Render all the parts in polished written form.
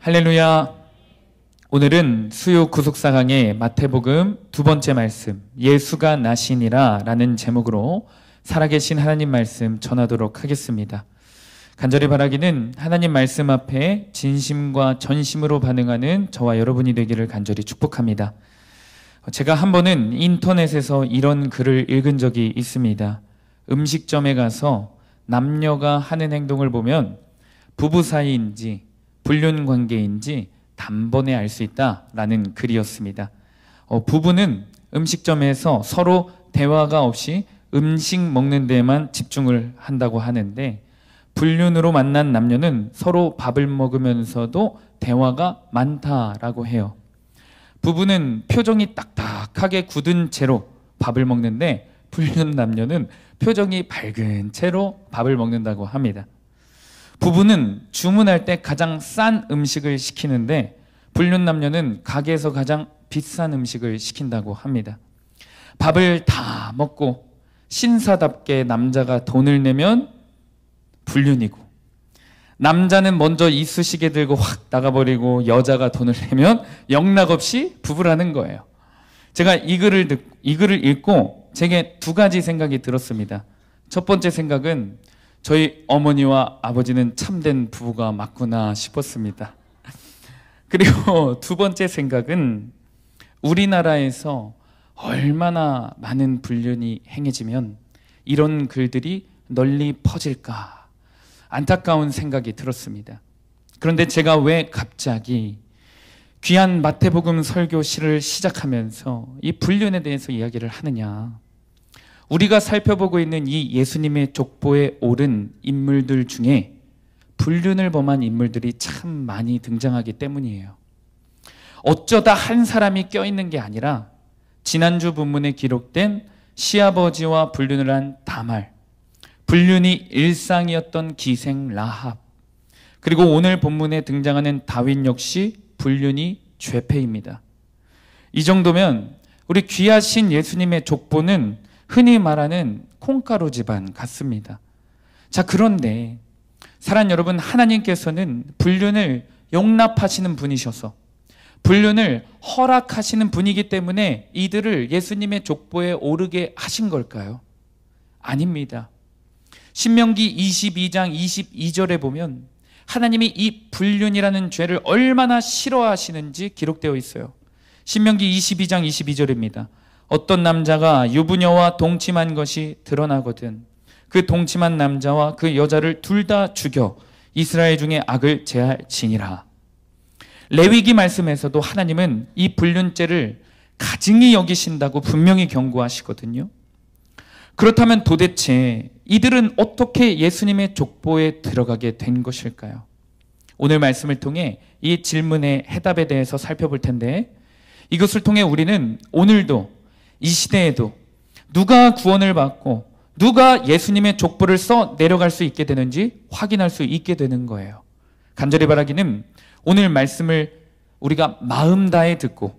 할렐루야. 오늘은 수요 구속사 강의 마태복음 두 번째 말씀, 예수가 나시니라 라는 제목으로 살아계신 하나님 말씀 전하도록 하겠습니다. 간절히 바라기는 하나님 말씀 앞에 진심과 전심으로 반응하는 저와 여러분이 되기를 간절히 축복합니다. 제가 한 번은 인터넷에서 이런 글을 읽은 적이 있습니다. 음식점에 가서 남녀가 하는 행동을 보면 부부 사이인지 불륜 관계인지 단번에 알 수 있다라는 글이었습니다. 부부는 음식점에서 서로 대화가 없이 음식 먹는 데에만 집중을 한다고 하는데, 불륜으로 만난 남녀는 서로 밥을 먹으면서도 대화가 많다라고 해요. 부부는 표정이 딱딱하게 굳은 채로 밥을 먹는데, 불륜 남녀는 표정이 밝은 채로 밥을 먹는다고 합니다. 부부는 주문할 때 가장 싼 음식을 시키는데, 불륜 남녀는 가게에서 가장 비싼 음식을 시킨다고 합니다. 밥을 다 먹고 신사답게 남자가 돈을 내면 불륜이고, 남자는 먼저 이쑤시개 들고 확 나가버리고 여자가 돈을 내면 영락없이 부부라는 거예요. 제가 이 글을 읽고 제게 두 가지 생각이 들었습니다. 첫 번째 생각은 저희 어머니와 아버지는 참된 부부가 맞구나 싶었습니다. 그리고 두 번째 생각은 우리나라에서 얼마나 많은 불륜이 행해지면 이런 글들이 널리 퍼질까 안타까운 생각이 들었습니다. 그런데 제가 왜 갑자기 귀한 마태복음 설교실을 시작하면서 이 불륜에 대해서 이야기를 하느냐? 우리가 살펴보고 있는 이 예수님의 족보에 오른 인물들 중에 불륜을 범한 인물들이 참 많이 등장하기 때문이에요. 어쩌다 한 사람이 껴있는 게 아니라 지난주 본문에 기록된 시아버지와 불륜을 한 다말, 불륜이 일상이었던 기생 라합, 그리고 오늘 본문에 등장하는 다윗 역시 불륜이 죄패입니다. 이 정도면 우리 귀하신 예수님의 족보는 흔히 말하는 콩가루 집안 같습니다. 자, 그런데 사랑 여러분, 하나님께서는 불륜을 용납하시는 분이셔서 불륜을 허락하시는 분이기 때문에 이들을 예수님의 족보에 오르게 하신 걸까요? 아닙니다. 신명기 22장 22절에 보면 하나님이 이 불륜이라는 죄를 얼마나 싫어하시는지 기록되어 있어요. 신명기 22장 22절입니다. 어떤 남자가 유부녀와 동침한 것이 드러나거든 그 동침한 남자와 그 여자를 둘 다 죽여 이스라엘 중에 악을 제할지니라. 레위기 말씀에서도 하나님은 이 불륜죄를 가증히 여기신다고 분명히 경고하시거든요. 그렇다면 도대체 이들은 어떻게 예수님의 족보에 들어가게 된 것일까요? 오늘 말씀을 통해 이 질문의 해답에 대해서 살펴볼 텐데, 이것을 통해 우리는 오늘도 이 시대에도 누가 구원을 받고 누가 예수님의 족보를 써 내려갈 수 있게 되는지 확인할 수 있게 되는 거예요. 간절히 바라기는 오늘 말씀을 우리가 마음 다해 듣고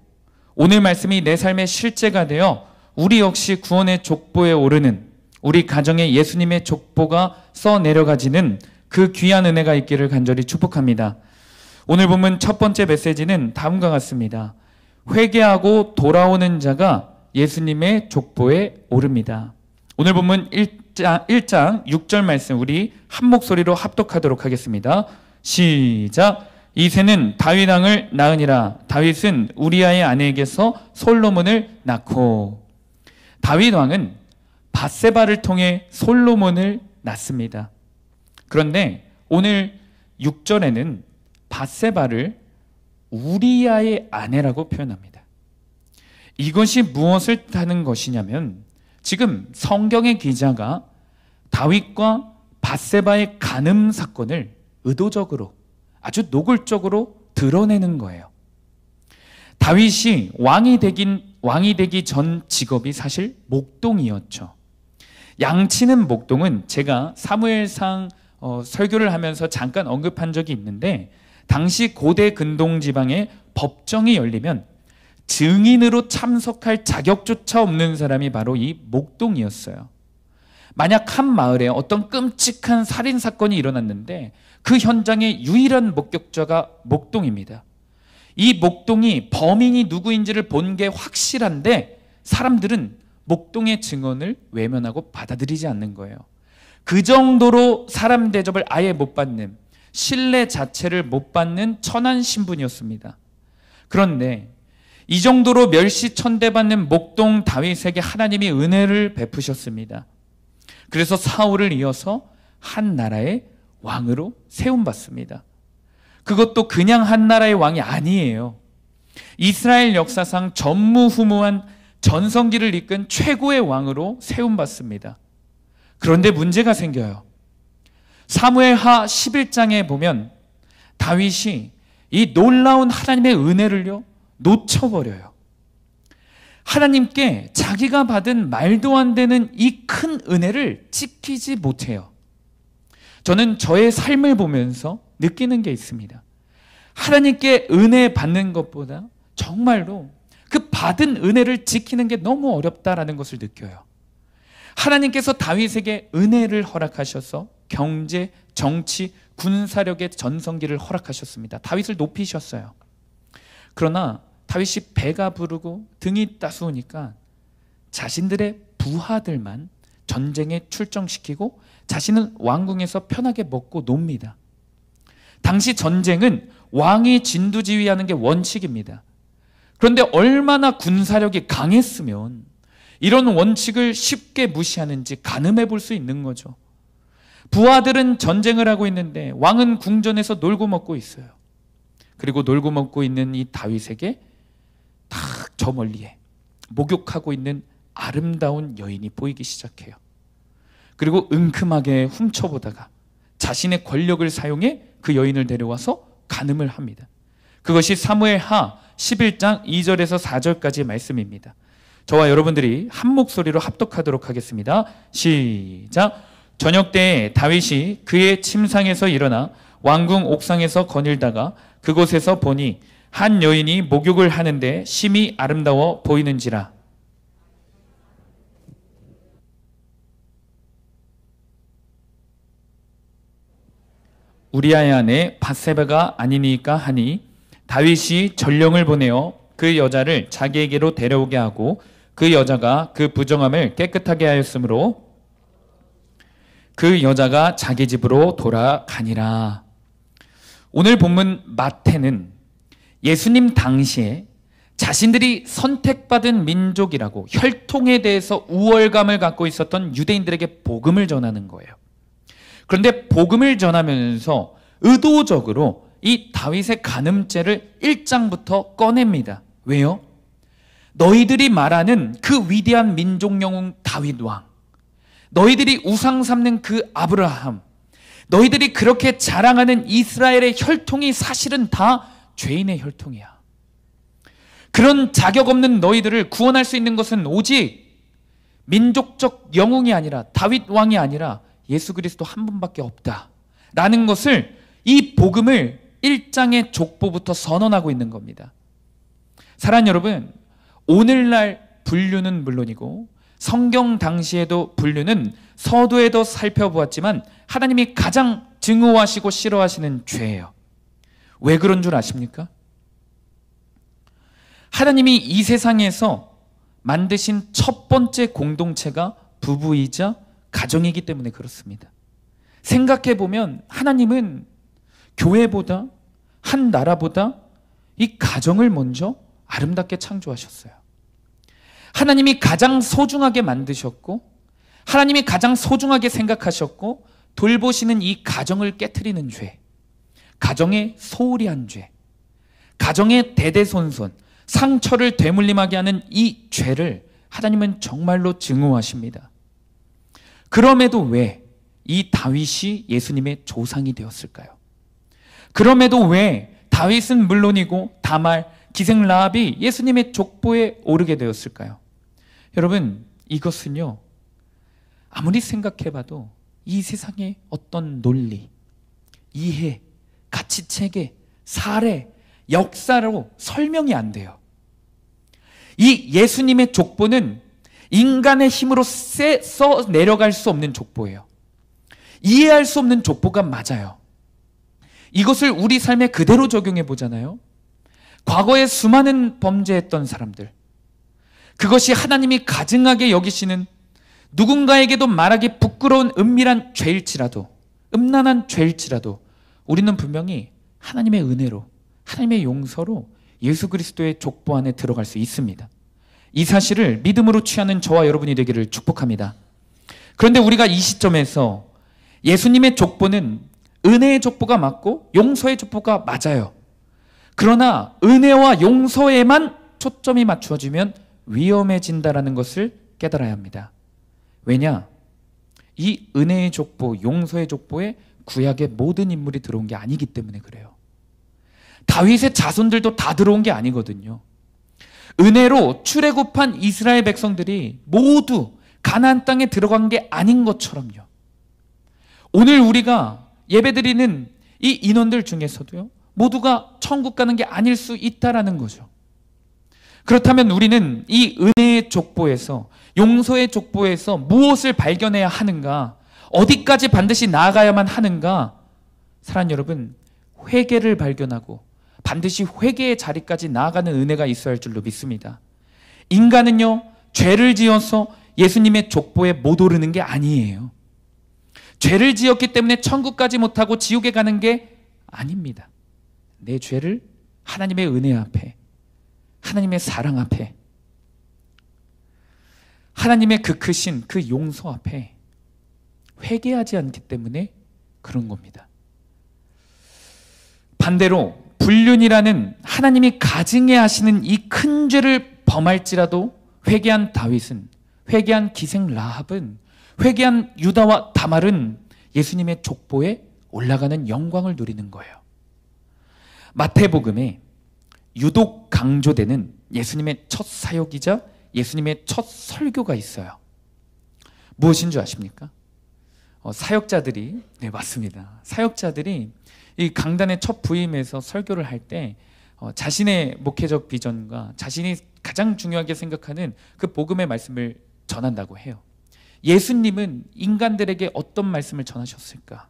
오늘 말씀이 내 삶의 실제가 되어 우리 역시 구원의 족보에 오르는, 우리 가정에 예수님의 족보가 써 내려가지는 그 귀한 은혜가 있기를 간절히 축복합니다. 오늘 보면 첫 번째 메시지는 다음과 같습니다. 회개하고 돌아오는 자가 예수님의 족보에 오릅니다. 오늘 본문 1장 6절 말씀 우리 한 목소리로 합독하도록 하겠습니다. 시작. 이새는 다윗 왕을 낳으니라. 다윗은 우리아의 아내에게서 솔로몬을 낳고. 다윗 왕은 밧세바를 통해 솔로몬을 낳습니다. 그런데 오늘 6절에는 밧세바를 우리아의 아내라고 표현합니다. 이것이 무엇을 뜻하는 것이냐면, 지금 성경의 기자가 다윗과 밧세바의 간음 사건을 의도적으로 아주 노골적으로 드러내는 거예요. 다윗이 왕이 되기 전 직업이 사실 목동이었죠. 양치는 목동은 제가 사무엘상 설교를 하면서 잠깐 언급한 적이 있는데, 당시 고대 근동 지방에 법정이 열리면 증인으로 참석할 자격조차 없는 사람이 바로 이 목동이었어요. 만약 한 마을에 어떤 끔찍한 살인 사건이 일어났는데 그 현장의 유일한 목격자가 목동입니다. 이 목동이 범인이 누구인지를 본 게 확실한데 사람들은 목동의 증언을 외면하고 받아들이지 않는 거예요. 그 정도로 사람 대접을 아예 못 받는, 신뢰 자체를 못 받는 천한 신분이었습니다. 그런데 이 정도로 멸시천대받는 목동 다윗에게 하나님이 은혜를 베푸셨습니다. 그래서 사울을 이어서 한 나라의 왕으로 세움받습니다. 그것도 그냥 한 나라의 왕이 아니에요. 이스라엘 역사상 전무후무한 전성기를 이끈 최고의 왕으로 세움받습니다. 그런데 문제가 생겨요. 사무엘하 11장에 보면 다윗이 이 놀라운 하나님의 은혜를요 놓쳐버려요. 하나님께 자기가 받은 말도 안 되는 이 큰 은혜를 지키지 못해요. 저는 저의 삶을 보면서 느끼는 게 있습니다. 하나님께 은혜 받는 것보다 정말로 그 받은 은혜를 지키는 게 너무 어렵다라는 것을 느껴요. 하나님께서 다윗에게 은혜를 허락하셔서 경제, 정치, 군사력의 전성기를 허락하셨습니다. 다윗을 높이셨어요. 그러나 다윗이 배가 부르고 등이 따스우니까 자신들의 부하들만 전쟁에 출정시키고 자신은 왕궁에서 편하게 먹고 놉니다. 당시 전쟁은 왕이 진두지휘하는 게 원칙입니다. 그런데 얼마나 군사력이 강했으면 이런 원칙을 쉽게 무시하는지 가늠해 볼 수 있는 거죠. 부하들은 전쟁을 하고 있는데 왕은 궁전에서 놀고 먹고 있어요. 그리고 놀고 먹고 있는 이 다윗에게 딱 저 멀리에 목욕하고 있는 아름다운 여인이 보이기 시작해요. 그리고 은큼하게 훔쳐보다가 자신의 권력을 사용해 그 여인을 데려와서 간음을 합니다. 그것이 사무엘하 11장 2절에서 4절까지의 말씀입니다. 저와 여러분들이 한 목소리로 합독하도록 하겠습니다. 시작. 저녁 때에 다윗이 그의 침상에서 일어나 왕궁 옥상에서 거닐다가 그곳에서 보니 한 여인이 목욕을 하는데 심히 아름다워 보이는지라. 우리아의 아내 밧세바가 아니니까 하니 다윗이 전령을 보내어 그 여자를 자기에게로 데려오게 하고 그 여자가 그 부정함을 깨끗하게 하였으므로 그 여자가 자기 집으로 돌아가니라. 오늘 본문 마태는 예수님 당시에 자신들이 선택받은 민족이라고 혈통에 대해서 우월감을 갖고 있었던 유대인들에게 복음을 전하는 거예요. 그런데 복음을 전하면서 의도적으로 이 다윗의 간음죄를 1장부터 꺼냅니다. 왜요? 너희들이 말하는 그 위대한 민족 영웅 다윗 왕, 너희들이 우상 삼는 그 아브라함, 너희들이 그렇게 자랑하는 이스라엘의 혈통이 사실은 다 죄인의 혈통이야. 그런 자격 없는 너희들을 구원할 수 있는 것은 오직 민족적 영웅이 아니라 다윗 왕이 아니라 예수 그리스도 한 분밖에 없다 라는 것을, 이 복음을 1장의 족보부터 선언하고 있는 겁니다. 사랑하는 여러분, 오늘날 분류는 물론이고 성경 당시에도 분류는 서두에도 살펴보았지만 하나님이 가장 증오하시고 싫어하시는 죄예요. 왜 그런 줄 아십니까? 하나님이 이 세상에서 만드신 첫 번째 공동체가 부부이자 가정이기 때문에 그렇습니다. 생각해보면 하나님은 교회보다, 한 나라보다 이 가정을 먼저 아름답게 창조하셨어요. 하나님이 가장 소중하게 만드셨고 하나님이 가장 소중하게 생각하셨고 돌보시는 이 가정을 깨트리는 죄, 가정의 소홀히 한 죄, 가정의 대대손손, 상처를 되물림하게 하는 이 죄를 하나님은 정말로 증오하십니다. 그럼에도 왜 이 다윗이 예수님의 조상이 되었을까요? 그럼에도 왜 다윗은 물론이고 다말, 기생 라합이 예수님의 족보에 오르게 되었을까요? 여러분, 이것은요, 아무리 생각해봐도 이 세상의 어떤 논리, 이해, 가치체계, 사례, 역사로 설명이 안 돼요. 이 예수님의 족보는 인간의 힘으로 써 내려갈 수 없는 족보예요. 이해할 수 없는 족보가 맞아요. 이것을 우리 삶에 그대로 적용해 보잖아요. 과거에 수많은 범죄했던 사람들, 그것이 하나님이 가증하게 여기시는, 누군가에게도 말하기 부끄러운 은밀한 죄일지라도, 음란한 죄일지라도 우리는 분명히 하나님의 은혜로, 하나님의 용서로 예수 그리스도의 족보 안에 들어갈 수 있습니다. 이 사실을 믿음으로 취하는 저와 여러분이 되기를 축복합니다. 그런데 우리가 이 시점에서 예수님의 족보는 은혜의 족보가 맞고 용서의 족보가 맞아요. 그러나 은혜와 용서에만 초점이 맞추어지면 위험해진다라는 것을 깨달아야 합니다. 왜냐? 이 은혜의 족보, 용서의 족보에 구약의 모든 인물이 들어온 게 아니기 때문에 그래요. 다윗의 자손들도 다 들어온 게 아니거든요. 은혜로 출애굽한 이스라엘 백성들이 모두 가나안 땅에 들어간 게 아닌 것처럼요. 오늘 우리가 예배드리는 이 인원들 중에서도요, 모두가 천국 가는 게 아닐 수 있다라는 거죠. 그렇다면 우리는 이 은혜의 족보에서, 용서의 족보에서 무엇을 발견해야 하는가? 어디까지 반드시 나아가야만 하는가? 사랑하는 여러분, 회개를 발견하고 반드시 회개의 자리까지 나아가는 은혜가 있어야 할 줄로 믿습니다. 인간은요, 죄를 지어서 예수님의 족보에 못 오르는 게 아니에요. 죄를 지었기 때문에 천국 가지 못하고 지옥에 가는 게 아닙니다. 내 죄를 하나님의 은혜 앞에, 하나님의 사랑 앞에, 하나님의 그 크신 그 용서 앞에 회개하지 않기 때문에 그런 겁니다. 반대로 불륜이라는 하나님이 가증해 하시는 이 큰 죄를 범할지라도 회개한 다윗은, 회개한 기생 라합은, 회개한 유다와 다말은 예수님의 족보에 올라가는 영광을 누리는 거예요. 마태복음에 유독 강조되는 예수님의 첫 사역이자 예수님의 첫 설교가 있어요. 무엇인 줄 아십니까? 사역자들이, 네, 맞습니다. 사역자들이 이 강단의 첫 부임에서 설교를 할 때 자신의 목회적 비전과 자신이 가장 중요하게 생각하는 그 복음의 말씀을 전한다고 해요. 예수님은 인간들에게 어떤 말씀을 전하셨을까?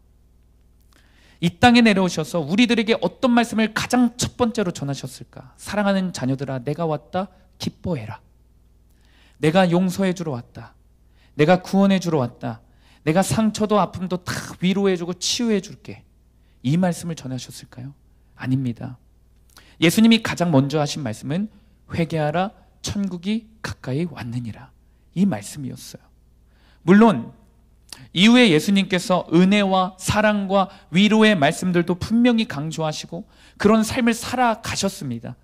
이 땅에 내려오셔서 우리들에게 어떤 말씀을 가장 첫 번째로 전하셨을까? 사랑하는 자녀들아, 내가 왔다, 기뻐해라. 내가 용서해 주러 왔다. 내가 구원해 주러 왔다. 내가 상처도 아픔도 다 위로해 주고 치유해 줄게. 이 말씀을 전하셨을까요? 아닙니다. 예수님이 가장 먼저 하신 말씀은 회개하라, 천국이 가까이 왔느니라. 이 말씀이었어요. 물론 이후에 예수님께서 은혜와 사랑과 위로의 말씀들도 분명히 강조하시고 그런 삶을 살아가셨습니다.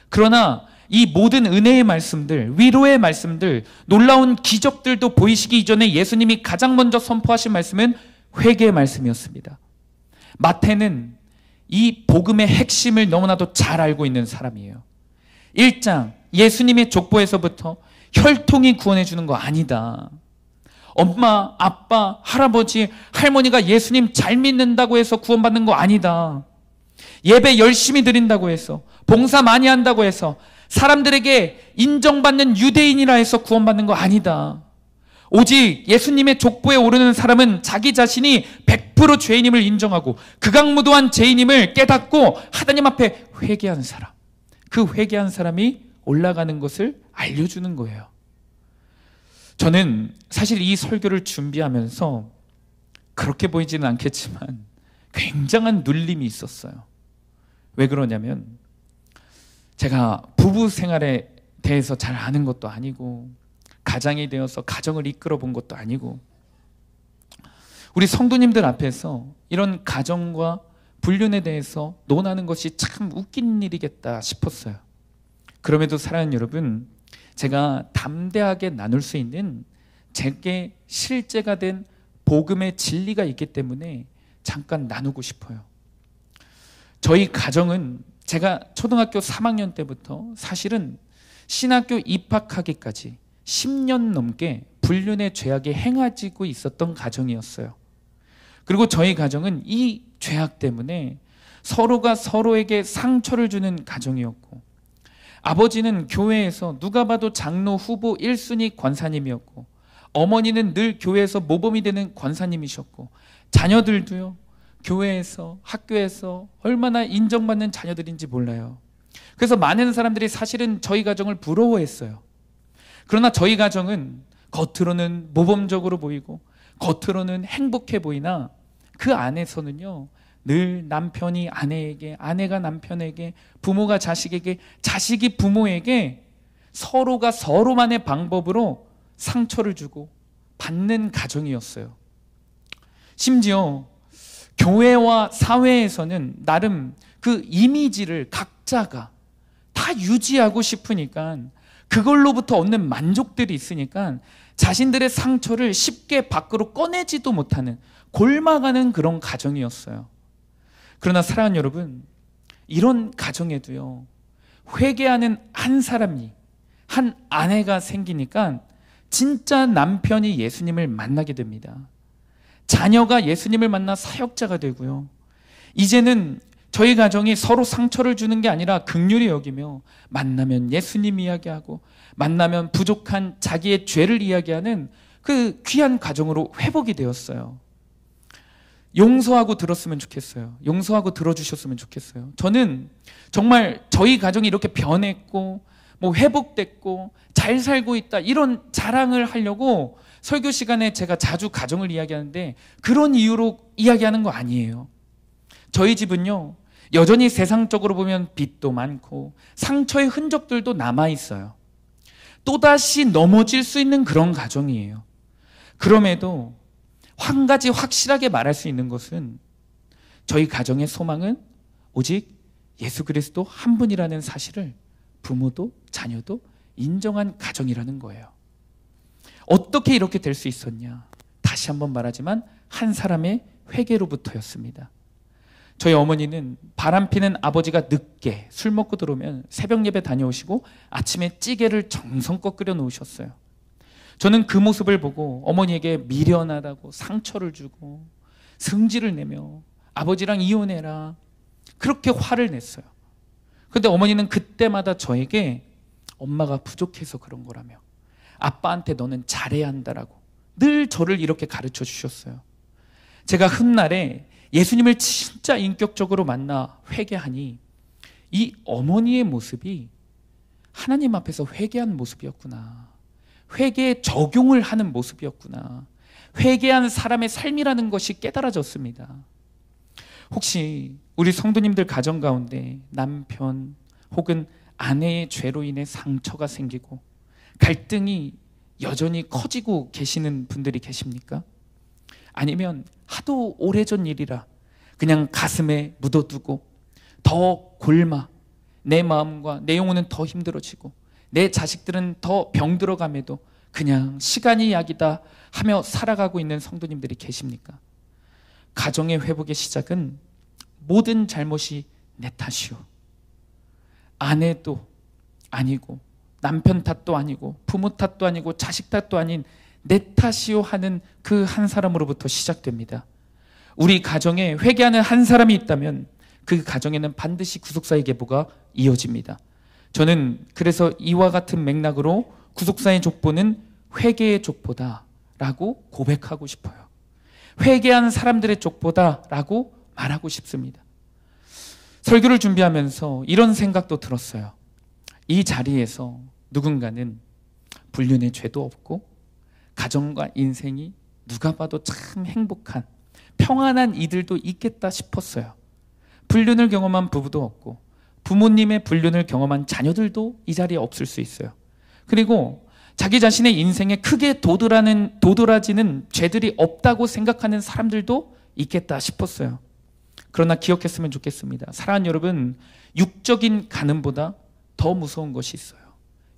그러나 이 모든 은혜의 말씀들, 위로의 말씀들, 놀라운 기적들도 보이시기 이전에 예수님이 가장 먼저 선포하신 말씀은 회개의 말씀이었습니다. 마태는 이 복음의 핵심을 너무나도 잘 알고 있는 사람이에요. 1장, 예수님의 족보에서부터 혈통이 구원해 주는 거 아니다. 엄마, 아빠, 할아버지, 할머니가 예수님 잘 믿는다고 해서 구원받는 거 아니다. 예배 열심히 드린다고 해서, 봉사 많이 한다고 해서, 사람들에게 인정받는 유대인이라 해서 구원받는 거 아니다. 오직 예수님의 족보에 오르는 사람은 자기 자신이 100% 죄인임을 인정하고 극악무도한 죄인임을 깨닫고 하나님 앞에 회개하는 사람, 그 회개한 사람이 올라가는 것을 알려주는 거예요. 저는 사실 이 설교를 준비하면서 그렇게 보이지는 않겠지만 굉장한 눌림이 있었어요. 왜 그러냐면 제가 부부 생활에 대해서 잘 아는 것도 아니고 가장이 되어서 가정을 이끌어 본 것도 아니고 우리 성도님들 앞에서 이런 가정과 불륜에 대해서 논하는 것이 참 웃긴 일이겠다 싶었어요. 그럼에도 사랑하는 여러분, 제가 담대하게 나눌 수 있는 제게 실제가 된 복음의 진리가 있기 때문에 잠깐 나누고 싶어요. 저희 가정은 제가 초등학교 3학년 때부터 사실은 신학교 입학하기까지 10년 넘게 불륜의 죄악에 행해지고 있었던 가정이었어요. 그리고 저희 가정은 이 죄악 때문에 서로가 서로에게 상처를 주는 가정이었고 아버지는 교회에서 누가 봐도 장로 후보 1순위 권사님이었고, 어머니는 늘 교회에서 모범이 되는 권사님이셨고, 자녀들도요, 교회에서, 학교에서 얼마나 인정받는 자녀들인지 몰라요. 그래서 많은 사람들이 사실은 저희 가정을 부러워했어요. 그러나 저희 가정은 겉으로는 모범적으로 보이고 겉으로는 행복해 보이나 그 안에서는요, 늘 남편이 아내에게, 아내가 남편에게, 부모가 자식에게, 자식이 부모에게 서로가 서로만의 방법으로 상처를 주고 받는 가정이었어요. 심지어 교회와 사회에서는 나름 그 이미지를 각자가 다 유지하고 싶으니까, 그걸로부터 얻는 만족들이 있으니까 자신들의 상처를 쉽게 밖으로 꺼내지도 못하는, 골마가는 그런 가정이었어요. 그러나 사랑하는 여러분, 이런 가정에도요, 회개하는 한 사람이, 한 아내가 생기니까 진짜 남편이 예수님을 만나게 됩니다. 자녀가 예수님을 만나 사역자가 되고요. 이제는 저희 가정이 서로 상처를 주는 게 아니라 긍휼히 여기며, 만나면 예수님 이야기하고 만나면 부족한 자기의 죄를 이야기하는 그 귀한 가정으로 회복이 되었어요. 용서하고 들었으면 좋겠어요. 용서하고 들어주셨으면 좋겠어요. 저는 정말 저희 가정이 이렇게 변했고 회복됐고 잘 살고 있다, 이런 자랑을 하려고 설교 시간에 제가 자주 가정을 이야기하는데 그런 이유로 이야기하는 거 아니에요. 저희 집은요, 여전히 세상적으로 보면 빚도 많고 상처의 흔적들도 남아있어요. 또다시 넘어질 수 있는 그런 가정이에요. 그럼에도 한 가지 확실하게 말할 수 있는 것은, 저희 가정의 소망은 오직 예수 그리스도 한 분이라는 사실을 부모도 자녀도 인정한 가정이라는 거예요. 어떻게 이렇게 될 수 있었냐? 다시 한번 말하지만 한 사람의 회개로부터였습니다. 저희 어머니는 바람피는 아버지가 늦게 술 먹고 들어오면 새벽 예배 다녀오시고 아침에 찌개를 정성껏 끓여 놓으셨어요. 저는 그 모습을 보고 어머니에게 미련하다고 상처를 주고 승질을 내며 아버지랑 이혼해라, 그렇게 화를 냈어요. 그런데 어머니는 그때마다 저에게 엄마가 부족해서 그런 거라며, 아빠한테 너는 잘해야 한다라고 늘 저를 이렇게 가르쳐 주셨어요. 제가 훗날에 예수님을 진짜 인격적으로 만나 회개하니 이 어머니의 모습이 하나님 앞에서 회개한 모습이었구나, 회개에 적용을 하는 모습이었구나, 회개한 사람의 삶이라는 것이 깨달아졌습니다. 혹시 우리 성도님들 가정 가운데 남편 혹은 아내의 죄로 인해 상처가 생기고 갈등이 여전히 커지고 계시는 분들이 계십니까? 아니면 하도 오래전 일이라 그냥 가슴에 묻어두고 더 골마, 내 마음과 내 영혼은 더 힘들어지고 내 자식들은 더 병들어감에도 그냥 시간이 약이다 하며 살아가고 있는 성도님들이 계십니까? 가정의 회복의 시작은 모든 잘못이 내 탓이요, 아내도 아니고 남편 탓도 아니고 부모 탓도 아니고 자식 탓도 아닌 내 탓이요 하는 그 한 사람으로부터 시작됩니다. 우리 가정에 회개하는 한 사람이 있다면 그 가정에는 반드시 구속사의 계보가 이어집니다. 저는 그래서 이와 같은 맥락으로 구속사의 족보는 회개의 족보다라고 고백하고 싶어요. 회개한 사람들의 족보다라고 말하고 싶습니다. 설교를 준비하면서 이런 생각도 들었어요. 이 자리에서 누군가는 불륜의 죄도 없고 가정과 인생이 누가 봐도 참 행복한 평안한 이들도 있겠다 싶었어요. 불륜을 경험한 부부도 없고 부모님의 불륜을 경험한 자녀들도 이 자리에 없을 수 있어요. 그리고 자기 자신의 인생에 크게 도드라지는 죄들이 없다고 생각하는 사람들도 있겠다 싶었어요. 그러나 기억했으면 좋겠습니다. 사랑하는 여러분, 육적인 간음보다 더 무서운 것이 있어요.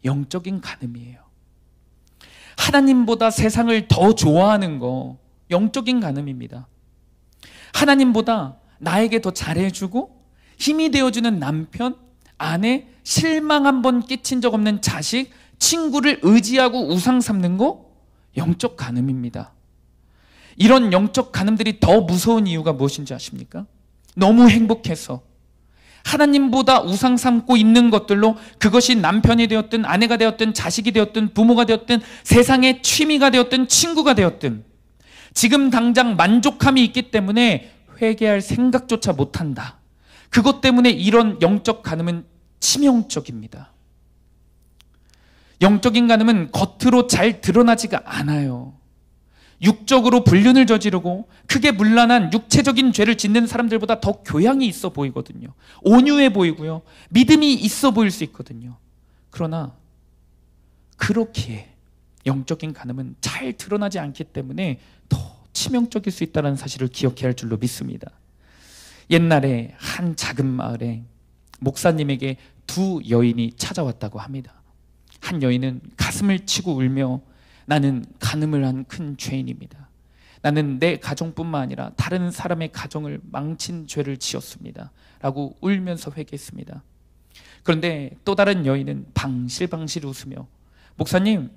영적인 간음이에요. 하나님보다 세상을 더 좋아하는 거 영적인 간음입니다. 하나님보다 나에게 더 잘해주고 힘이 되어주는 남편, 아내, 실망 한 번 끼친 적 없는 자식, 친구를 의지하고 우상 삼는 거 영적 간음입니다. 이런 영적 간음들이 더 무서운 이유가 무엇인지 아십니까? 너무 행복해서 하나님보다 우상 삼고 있는 것들로 그것이 남편이 되었든 아내가 되었든 자식이 되었든 부모가 되었든 세상의 취미가 되었든 친구가 되었든 지금 당장 만족함이 있기 때문에 회개할 생각조차 못한다. 그것 때문에 이런 영적 간음은 치명적입니다. 영적인 간음은 겉으로 잘 드러나지가 않아요. 육적으로 불륜을 저지르고 크게 문란한 육체적인 죄를 짓는 사람들보다 더 교양이 있어 보이거든요. 온유해 보이고요. 믿음이 있어 보일 수 있거든요. 그러나 그렇기에 영적인 간음은 잘 드러나지 않기 때문에 더 치명적일 수 있다는 사실을 기억해야 할 줄로 믿습니다. 옛날에 한 작은 마을에 목사님에게 두 여인이 찾아왔다고 합니다. 한 여인은 가슴을 치고 울며 나는 간음을 한 큰 죄인입니다. 나는 내 가정뿐만 아니라 다른 사람의 가정을 망친 죄를 지었습니다. 라고 울면서 회개했습니다. 그런데 또 다른 여인은 방실방실 웃으며 목사님,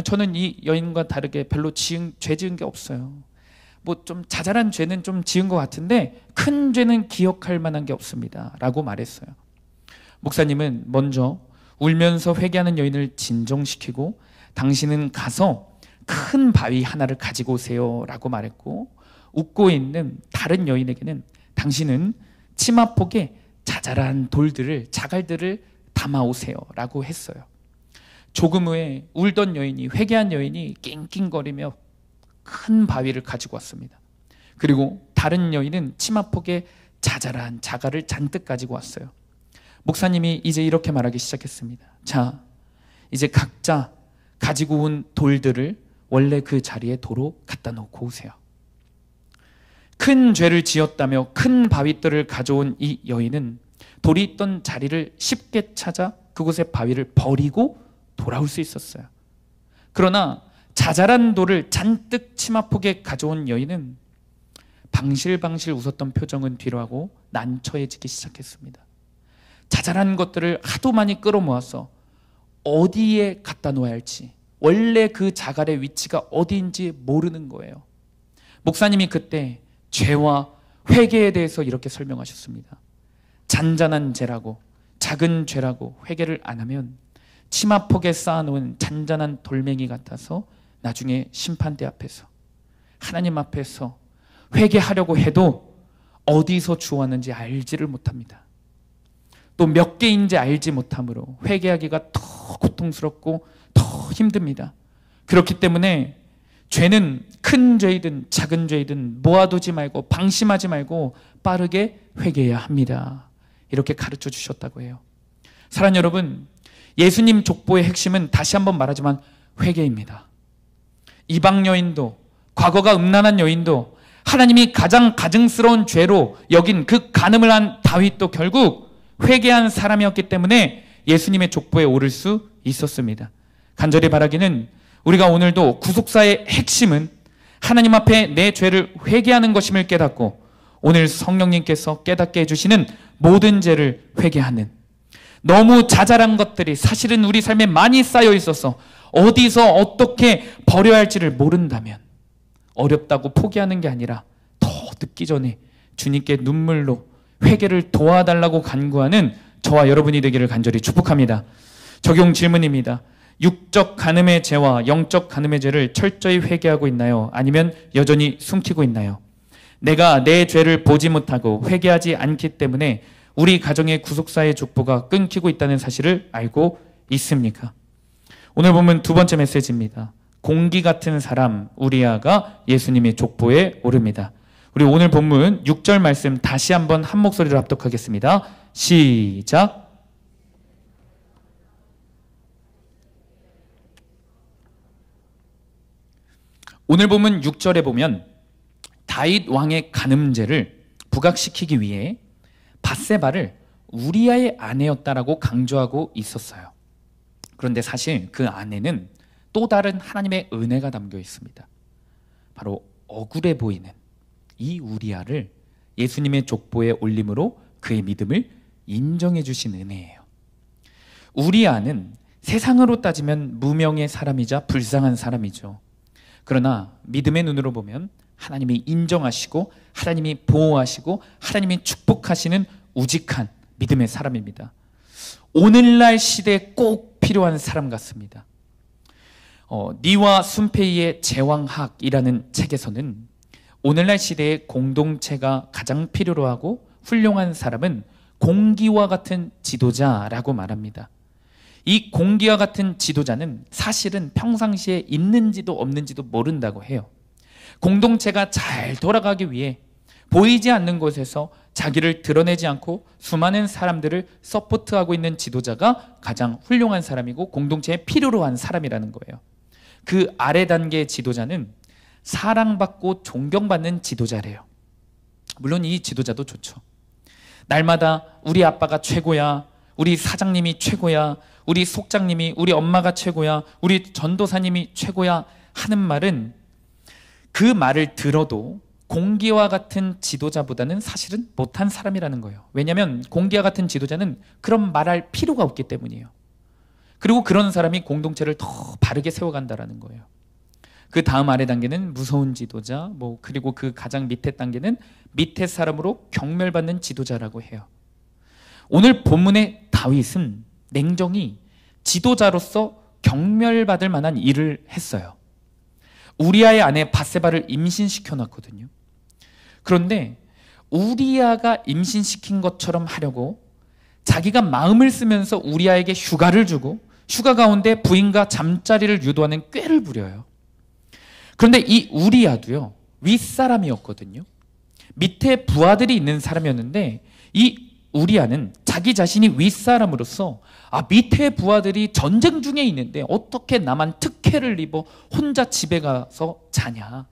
저는 이 여인과 다르게 별로 죄 지은 게 없어요. 뭐 좀 자잘한 죄는 좀 지은 것 같은데 큰 죄는 기억할 만한 게 없습니다. 라고 말했어요. 목사님은 먼저 울면서 회개하는 여인을 진정시키고 당신은 가서 큰 바위 하나를 가지고 오세요 라고 말했고, 웃고 있는 다른 여인에게는 당신은 치마폭에 자잘한 돌들을, 자갈들을 담아오세요 라고 했어요. 조금 후에 울던 여인이, 회개한 여인이 낑낑거리며 큰 바위를 가지고 왔습니다. 그리고 다른 여인은 치마폭에 자잘한 자갈을 잔뜩 가지고 왔어요. 목사님이 이제 이렇게 말하기 시작했습니다. 자, 이제 각자 가지고 온 돌들을 원래 그 자리에 도로 갖다 놓고 오세요. 큰 죄를 지었다며 큰 바위돌을 가져온 이 여인은 돌이 있던 자리를 쉽게 찾아 그곳의 바위를 버리고 돌아올 수 있었어요. 그러나 자잘한 돌을 잔뜩 치마폭에 가져온 여인은 방실방실 웃었던 표정은 뒤로 하고 난처해지기 시작했습니다. 자잘한 것들을 하도 많이 끌어모아서 어디에 갖다 놓아야 할지, 원래 그 자갈의 위치가 어디인지 모르는 거예요. 목사님이 그때 죄와 회개에 대해서 이렇게 설명하셨습니다. 잔잔한 죄라고, 작은 죄라고 회개를 안 하면 치마폭에 쌓아놓은 잔잔한 돌멩이 같아서 나중에 심판대 앞에서, 하나님 앞에서 회개하려고 해도 어디서 주웠는지 알지를 못합니다. 또 몇 개인지 알지 못함으로 회개하기가 더 고통스럽고 더 힘듭니다. 그렇기 때문에 죄는 큰 죄이든 작은 죄이든 모아두지 말고 방심하지 말고 빠르게 회개해야 합니다. 이렇게 가르쳐 주셨다고 해요. 사랑하는 여러분, 예수님 족보의 핵심은 다시 한번 말하지만 회개입니다. 이방 여인도, 과거가 음란한 여인도, 하나님이 가장 가증스러운 죄로 여긴 그 간음을 한 다윗도 결국 회개한 사람이었기 때문에 예수님의 족보에 오를 수 있었습니다. 간절히 바라기는 우리가 오늘도 구속사의 핵심은 하나님 앞에 내 죄를 회개하는 것임을 깨닫고 오늘 성령님께서 깨닫게 해주시는 모든 죄를 회개하는, 너무 자잘한 것들이 사실은 우리 삶에 많이 쌓여 있어서 어디서 어떻게 버려야 할지를 모른다면 어렵다고 포기하는 게 아니라 더 늦기 전에 주님께 눈물로 회개를 도와달라고 간구하는 저와 여러분이 되기를 간절히 축복합니다. 적용 질문입니다. 육적 간음의 죄와 영적 간음의 죄를 철저히 회개하고 있나요? 아니면 여전히 숨기고 있나요? 내가 내 죄를 보지 못하고 회개하지 않기 때문에 우리 가정의 구속사의 족보가 끊기고 있다는 사실을 알고 있습니까? 오늘 보면 두 번째 메시지입니다. 공기 같은 사람 우리아가 예수님의 족보에 오릅니다. 우리 오늘 본문 6절 말씀 다시 한번 한 목소리로 합독하겠습니다. 시작. 오늘 본문 6절에 보면 다윗 왕의 간음죄를 부각시키기 위해 밧세바를 우리아의 아내였다라고 강조하고 있었어요. 그런데 사실 그 안에는 또 다른 하나님의 은혜가 담겨 있습니다. 바로 억울해 보이는 이 우리아를 예수님의 족보에 올림으로 그의 믿음을 인정해 주신 은혜예요. 우리아는 세상으로 따지면 무명의 사람이자 불쌍한 사람이죠. 그러나 믿음의 눈으로 보면 하나님이 인정하시고 하나님이 보호하시고 하나님이 축복하시는 우직한 믿음의 사람입니다. 오늘날 시대에 꼭 필요한 사람 같습니다. 니와 순페이의 제왕학이라는 책에서는 오늘날 시대에 공동체가 가장 필요로 하고 훌륭한 사람은 공기와 같은 지도자라고 말합니다. 이 공기와 같은 지도자는 사실은 평상시에 있는지도 없는지도 모른다고 해요. 공동체가 잘 돌아가기 위해 보이지 않는 곳에서 자기를 드러내지 않고 수많은 사람들을 서포트하고 있는 지도자가 가장 훌륭한 사람이고 공동체에 필요로 한 사람이라는 거예요. 그 아래 단계의 지도자는 사랑받고 존경받는 지도자래요. 물론 이 지도자도 좋죠. 날마다 우리 아빠가 최고야, 우리 사장님이 최고야, 우리 속장님이, 우리 엄마가 최고야, 우리 전도사님이 최고야 하는 말은 그 말을 들어도 공기와 같은 지도자보다는 사실은 못한 사람이라는 거예요. 왜냐하면 공기와 같은 지도자는 그런 말할 필요가 없기 때문이에요. 그리고 그런 사람이 공동체를 더 바르게 세워간다는 거예요. 그 다음 아래 단계는 무서운 지도자, 그리고 그 가장 밑에 단계는 밑에 사람으로 경멸받는 지도자라고 해요. 오늘 본문의 다윗은 냉정히 지도자로서 경멸받을 만한 일을 했어요. 우리아의 아내 밧세바를 임신시켜 놨거든요. 그런데 우리아가 임신시킨 것처럼 하려고 자기가 마음을 쓰면서 우리아에게 휴가를 주고 휴가 가운데 부인과 잠자리를 유도하는 꾀를 부려요. 그런데 이 우리아도요, 윗사람이었거든요. 밑에 부하들이 있는 사람이었는데 이 우리아는 자기 자신이 윗사람으로서 밑에 부하들이 전쟁 중에 있는데 어떻게 나만 특혜를 입어 혼자 집에 가서 자냐.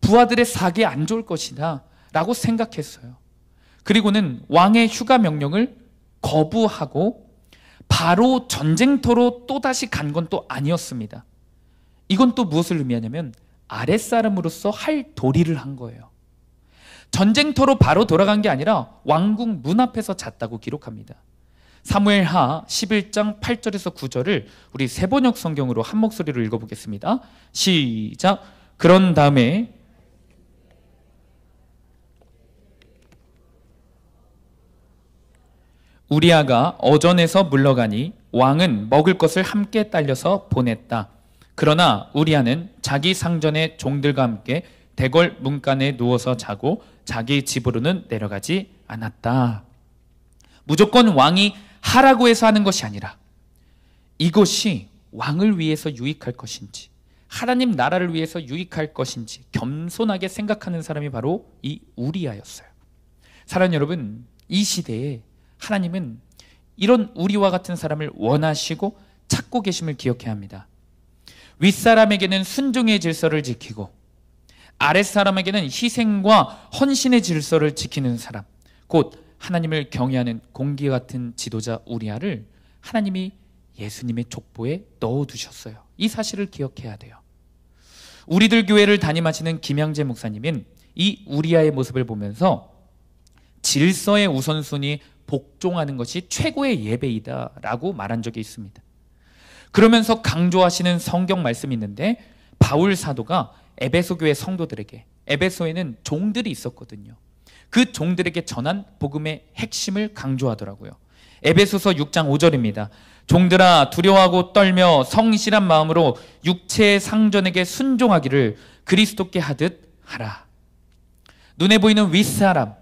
부하들의 사기에 안 좋을 것이다 라고 생각했어요. 그리고는 왕의 휴가 명령을 거부하고 바로 전쟁터로 또다시 간 건 또 아니었습니다. 이건 또 무엇을 의미하냐면 아랫사람으로서 할 도리를 한 거예요. 전쟁터로 바로 돌아간 게 아니라 왕궁 문 앞에서 잤다고 기록합니다. 사무엘하 11장 8절에서 9절을 우리 세번역 성경으로 한 목소리로 읽어보겠습니다. 시작. 그런 다음에 우리아가 어전에서 물러가니 왕은 먹을 것을 함께 딸려서 보냈다. 그러나 우리아는 자기 상전의 종들과 함께 대궐 문간에 누워서 자고 자기 집으로는 내려가지 않았다. 무조건 왕이 하라고 해서 하는 것이 아니라 이것이 왕을 위해서 유익할 것인지 하나님 나라를 위해서 유익할 것인지 겸손하게 생각하는 사람이 바로 이 우리아였어요. 사랑하는 여러분, 이 시대에 하나님은 이런 우리와 같은 사람을 원하시고 찾고 계심을 기억해야 합니다. 윗사람에게는 순종의 질서를 지키고 아랫사람에게는 희생과 헌신의 질서를 지키는 사람, 곧 하나님을 경외하는 공기 같은 지도자 우리아를 하나님이 예수님의 족보에 넣어두셨어요. 이 사실을 기억해야 돼요. 우리들 교회를 담임하시는 김양재 목사님은 이 우리아의 모습을 보면서 질서의 우선순위 복종하는 것이 최고의 예배이다 라고 말한 적이 있습니다. 그러면서 강조하시는 성경 말씀이 있는데 바울 사도가 에베소 교회 성도들에게, 에베소에는 종들이 있었거든요. 그 종들에게 전한 복음의 핵심을 강조하더라고요. 에베소서 6장 5절입니다. 종들아 두려워하고 떨며 성실한 마음으로 육체의 상전에게 순종하기를 그리스도께 하듯 하라. 눈에 보이는 윗사람,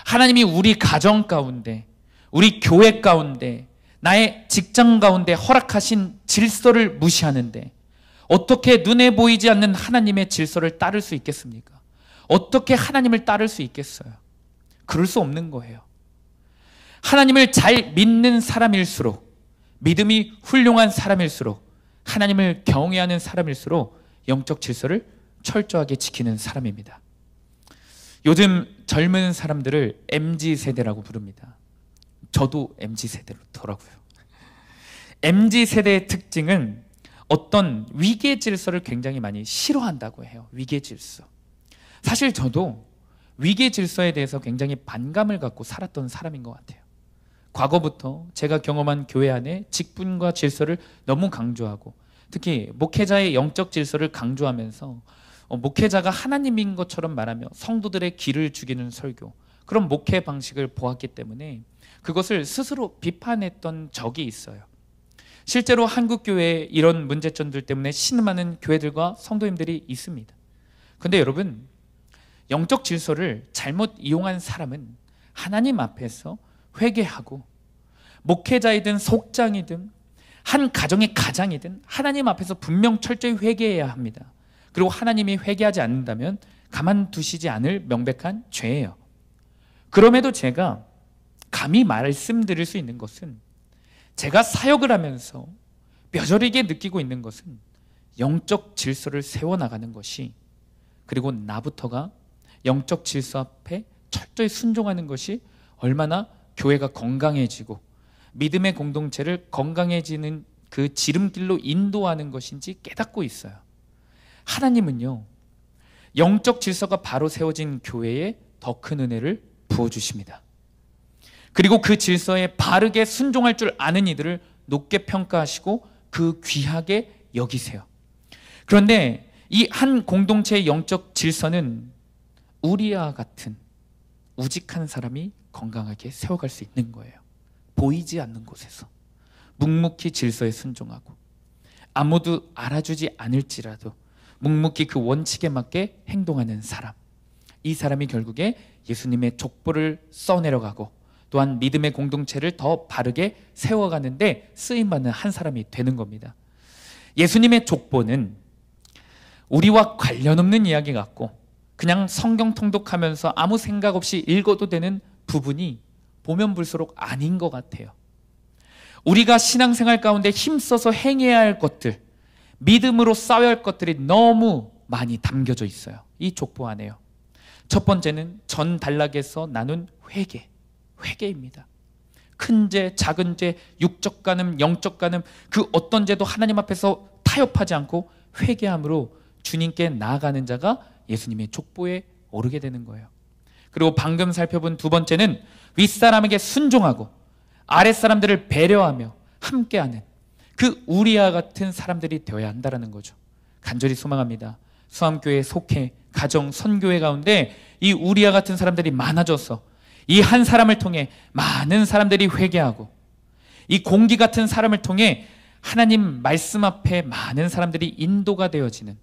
하나님이 우리 가정 가운데, 우리 교회 가운데, 나의 직장 가운데 허락하신 질서를 무시하는데 어떻게 눈에 보이지 않는 하나님의 질서를 따를 수 있겠습니까? 어떻게 하나님을 따를 수 있겠어요? 그럴 수 없는 거예요. 하나님을 잘 믿는 사람일수록, 믿음이 훌륭한 사람일수록, 하나님을 경외하는 사람일수록 영적 질서를 철저하게 지키는 사람입니다. 요즘 젊은 사람들을 MZ세대라고 부릅니다. 저도 MZ세대더라고요. MZ세대의 특징은 어떤 위계 질서를 굉장히 많이 싫어한다고 해요. 위계 질서. 사실 저도 위계 질서에 대해서 굉장히 반감을 갖고 살았던 사람인 것 같아요. 과거부터 제가 경험한 교회 안에 직분과 질서를 너무 강조하고 특히 목회자의 영적 질서를 강조하면서 목회자가 하나님인 것처럼 말하며 성도들의 길을 죽이는 설교, 그런 목회 방식을 보았기 때문에 그것을 스스로 비판했던 적이 있어요. 실제로 한국 교회에 이런 문제점들 때문에 신음하는 교회들과 성도님들이 있습니다. 근데 여러분, 영적 질서를 잘못 이용한 사람은 하나님 앞에서 회개하고, 목회자이든 속장이든 한 가정의 가장이든 하나님 앞에서 분명 철저히 회개해야 합니다. 그리고 하나님이 회개하지 않는다면 가만두시지 않을 명백한 죄예요. 그럼에도 제가 감히 말씀드릴 수 있는 것은, 제가 사역을 하면서 뼈저리게 느끼고 있는 것은 영적 질서를 세워나가는 것이, 그리고 나부터가 영적 질서 앞에 철저히 순종하는 것이 얼마나 교회가 건강해지고 믿음의 공동체를 건강해지는 그 지름길로 인도하는 것인지 깨닫고 있어요. 하나님은요, 영적 질서가 바로 세워진 교회에 더 큰 은혜를 부어주십니다. 그리고 그 질서에 바르게 순종할 줄 아는 이들을 높게 평가하시고 그 귀하게 여기세요. 그런데 이 한 공동체의 영적 질서는 우리와 같은 우직한 사람이 건강하게 세워갈 수 있는 거예요. 보이지 않는 곳에서 묵묵히 질서에 순종하고, 아무도 알아주지 않을지라도 묵묵히 그 원칙에 맞게 행동하는 사람, 이 사람이 결국에 예수님의 족보를 써내려가고 또한 믿음의 공동체를 더 바르게 세워가는데 쓰임받는 한 사람이 되는 겁니다. 예수님의 족보는 우리와 관련 없는 이야기 같고 그냥 성경 통독하면서 아무 생각 없이 읽어도 되는 부분이 보면 볼수록 아닌 것 같아요. 우리가 신앙생활 가운데 힘써서 행해야 할 것들, 믿음으로 싸워야 할 것들이 너무 많이 담겨져 있어요. 이 족보 안에요. 첫 번째는 전 단락에서 나눈 회개입니다. 큰 죄, 작은 죄, 육적 간음, 영적 간음, 그 어떤 죄도 하나님 앞에서 타협하지 않고 회개함으로 주님께 나아가는 자가 예수님의 족보에 오르게 되는 거예요. 그리고 방금 살펴본 두 번째는 윗사람에게 순종하고 아랫사람들을 배려하며 함께하는 그 우리와 같은 사람들이 되어야 한다는 거죠. 간절히 소망합니다. 수암교회에 속해 가정, 선교회 가운데 이 우리와 같은 사람들이 많아져서 이 한 사람을 통해 많은 사람들이 회개하고, 이 공기 같은 사람을 통해 하나님 말씀 앞에 많은 사람들이 인도가 되어지는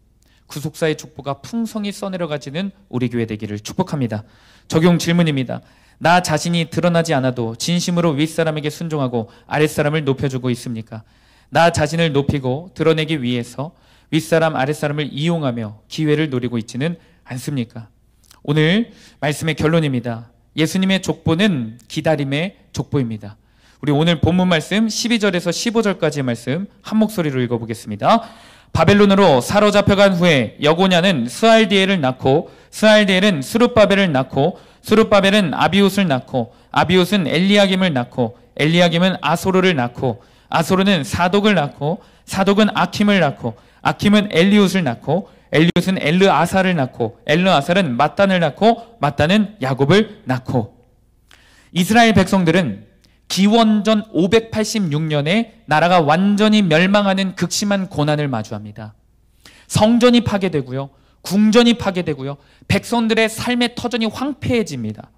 구속사의 족보가 풍성히 써내려가지는 우리 교회 되기를 축복합니다. 적용 질문입니다. 나 자신이 드러나지 않아도 진심으로 윗사람에게 순종하고 아랫사람을 높여주고 있습니까? 나 자신을 높이고 드러내기 위해서 윗사람 아랫사람을 이용하며 기회를 노리고 있지는 않습니까? 오늘 말씀의 결론입니다. 예수님의 족보는 기다림의 족보입니다. 우리 오늘 본문 말씀 12절에서 15절까지의 말씀 한 목소리로 읽어보겠습니다. 바벨론으로 사로잡혀간 후에 여고냐는 스알디엘을 낳고, 스알디엘은 스룹바벨을 낳고, 스룹바벨은 아비웃을 낳고, 아비웃은 엘리야김을 낳고, 엘리야김은 아소르를 낳고, 아소르는 사독을 낳고, 사독은 아킴을 낳고, 아킴은 엘리웃을 낳고, 엘리웃은 엘르아사를 낳고, 엘르아살은 mat단을 낳고, mat단은 야곱을 낳고. 이스라엘 백성들은 기원전 586년에 나라가 완전히 멸망하는 극심한 고난을 마주합니다. 성전이 파괴되고요, 궁전이 파괴되고요, 백성들의 삶의 터전이 황폐해집니다.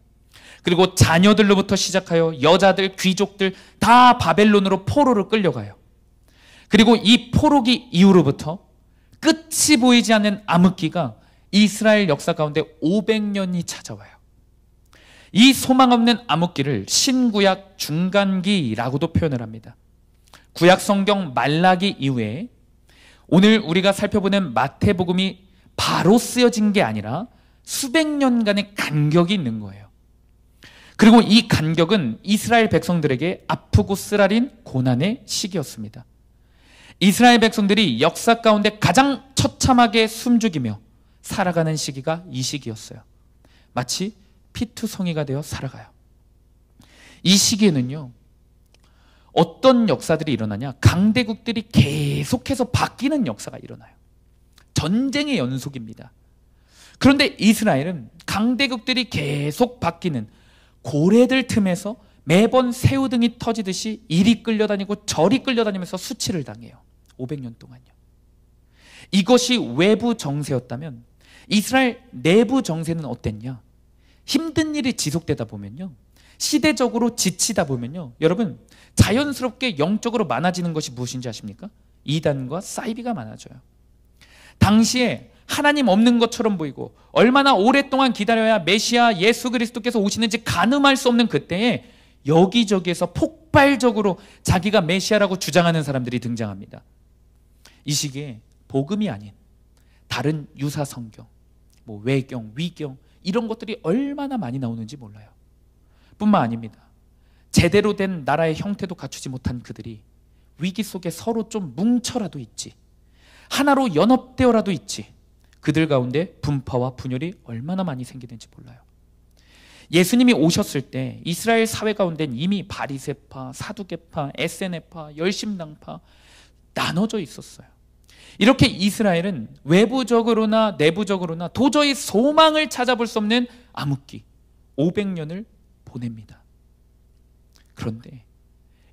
그리고 자녀들로부터 시작하여 여자들, 귀족들 다 바벨론으로 포로로 끌려가요. 그리고 이 포로기 이후로부터 끝이 보이지 않는 암흑기가 이스라엘 역사 가운데 500년이 찾아와요. 이 소망 없는 암흑기를 신구약 중간기라고도 표현을 합니다. 구약 성경 말라기 이후에 오늘 우리가 살펴보는 마태복음이 바로 쓰여진 게 아니라 수백 년간의 간격이 있는 거예요. 그리고 이 간격은 이스라엘 백성들에게 아프고 쓰라린 고난의 시기였습니다. 이스라엘 백성들이 역사 가운데 가장 처참하게 숨죽이며 살아가는 시기가 이 시기였어요. 마치 피투성이가 되어 살아가요. 이 시기에는요, 어떤 역사들이 일어나냐, 강대국들이 계속해서 바뀌는 역사가 일어나요. 전쟁의 연속입니다. 그런데 이스라엘은 강대국들이 계속 바뀌는 고래들 틈에서 매번 새우등이 터지듯이 이리 끌려다니고 저리 끌려다니면서 수치를 당해요. 500년 동안요. 이것이 외부 정세였다면 이스라엘 내부 정세는 어땠냐? 힘든 일이 지속되다 보면요, 시대적으로 지치다 보면요, 여러분 자연스럽게 영적으로 많아지는 것이 무엇인지 아십니까? 이단과 사이비가 많아져요. 당시에 하나님 없는 것처럼 보이고 얼마나 오랫동안 기다려야 메시아 예수 그리스도께서 오시는지 가늠할 수 없는 그때에 여기저기에서 폭발적으로 자기가 메시아라고 주장하는 사람들이 등장합니다. 이 시기에 복음이 아닌 다른 유사 성경, 뭐 외경, 위경 이런 것들이 얼마나 많이 나오는지 몰라요. 뿐만 아닙니다. 제대로 된 나라의 형태도 갖추지 못한 그들이 위기 속에 서로 좀 뭉쳐라도 있지, 하나로 연합되어라도 있지, 그들 가운데 분파와 분열이 얼마나 많이 생기는지 몰라요. 예수님이 오셨을 때 이스라엘 사회 가운데는 이미 바리새파, 사두개파, 에세네파, 열심당파 나눠져 있었어요. 이렇게 이스라엘은 외부적으로나 내부적으로나 도저히 소망을 찾아볼 수 없는 암흑기 500년을 보냅니다. 그런데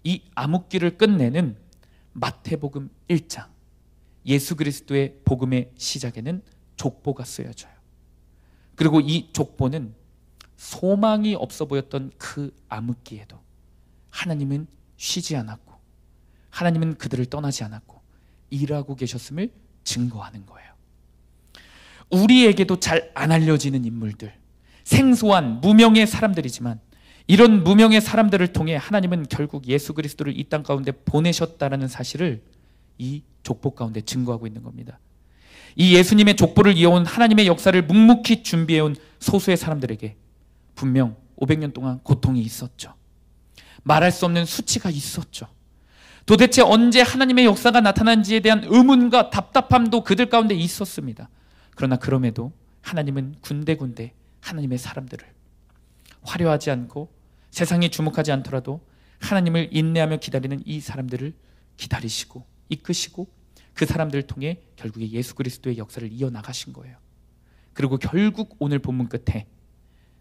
이 암흑기를 끝내는 마태복음 1장, 예수 그리스도의 복음의 시작에는 족보가 쓰여져요. 그리고 이 족보는 소망이 없어 보였던 그 암흑기에도 하나님은 쉬지 않았고 하나님은 그들을 떠나지 않았고 일하고 계셨음을 증거하는 거예요. 우리에게도 잘 안 알려지는 인물들, 생소한 무명의 사람들이지만 이런 무명의 사람들을 통해 하나님은 결국 예수 그리스도를 이 땅 가운데 보내셨다라는 사실을 이 족보 가운데 증거하고 있는 겁니다. 이 예수님의 족보를 이어온 하나님의 역사를 묵묵히 준비해온 소수의 사람들에게 분명 500년 동안 고통이 있었죠. 말할 수 없는 수치가 있었죠. 도대체 언제 하나님의 역사가 나타난지에 대한 의문과 답답함도 그들 가운데 있었습니다. 그러나 그럼에도 하나님은 군데군데 하나님의 사람들을 화려하지 않고 세상이 주목하지 않더라도 하나님을 인내하며 기다리는 이 사람들을 기다리시고 이끄시고 그 사람들을 통해 결국에 예수 그리스도의 역사를 이어나가신 거예요. 그리고 결국 오늘 본문 끝에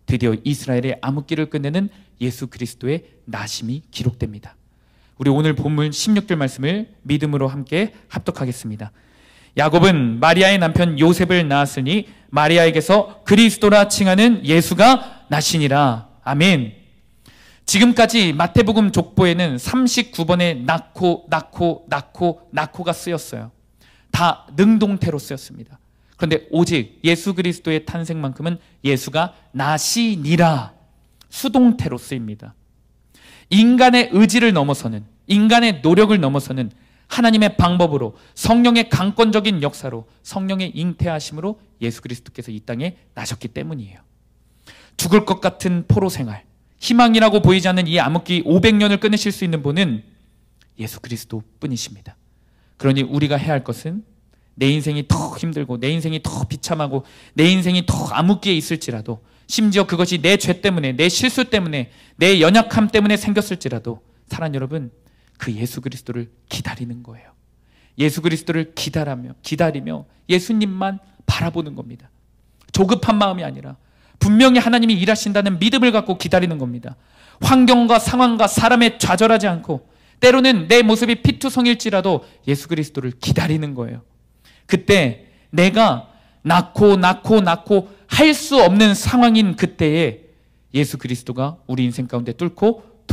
드디어 이스라엘의 암흑기를 끝내는 예수 그리스도의 나심이 기록됩니다. 우리 오늘 본문 16절 말씀을 믿음으로 함께 합독하겠습니다. 야곱은 마리아의 남편 요셉을 낳았으니 마리아에게서 그리스도라 칭하는 예수가 나시니라. 아멘. 지금까지 마태복음 족보에는 39번의 낳고가 쓰였어요. 다 능동태로 쓰였습니다. 그런데 오직 예수 그리스도의 탄생만큼은 예수가 나시니라 수동태로 쓰입니다. 인간의 의지를 넘어서는, 인간의 노력을 넘어서는 하나님의 방법으로, 성령의 강권적인 역사로, 성령의 잉태하심으로 예수 그리스도께서 이 땅에 나셨기 때문이에요. 죽을 것 같은 포로 생활, 희망이라고 보이지 않는 이 암흑기 500년을 끊으실 수 있는 분은 예수 그리스도 뿐이십니다. 그러니 우리가 해야 할 것은 내 인생이 더 힘들고 내 인생이 더 비참하고 내 인생이 더 암흑기에 있을지라도, 심지어 그것이 내 죄 때문에, 내 실수 때문에, 내 연약함 때문에 생겼을지라도 사랑하는 여러분, 그 예수 그리스도를 기다리는 거예요. 예수 그리스도를 기다리며 예수님만 바라보는 겁니다. 조급한 마음이 아니라 분명히 하나님이 일하신다는 믿음을 갖고 기다리는 겁니다. 환경과 상황과 사람에 좌절하지 않고 때로는 내 모습이 피투성일지라도 예수 그리스도를 기다리는 거예요. 그때 내가 낳고 할 수 없는 상황인 그때에 예수 그리스도가 우리 인생 가운데 뚫고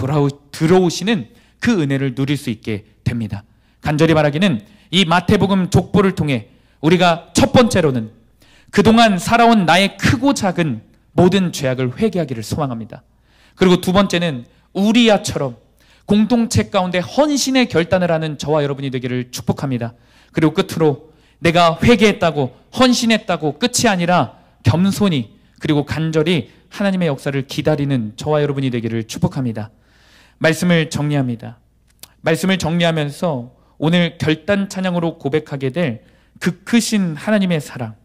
들어오시는 그 은혜를 누릴 수 있게 됩니다. 간절히 바라기는 이 마태복음 족보를 통해 우리가 첫 번째로는 그동안 살아온 나의 크고 작은 모든 죄악을 회개하기를 소망합니다. 그리고 두 번째는 우리야처럼 공동체 가운데 헌신의 결단을 하는 저와 여러분이 되기를 축복합니다. 그리고 끝으로 내가 회개했다고, 헌신했다고 끝이 아니라 겸손히 그리고 간절히 하나님의 역사를 기다리는 저와 여러분이 되기를 축복합니다. 말씀을 정리합니다. 말씀을 정리하면서 오늘 결단 찬양으로 고백하게 될 그 크신 하나님의 사랑,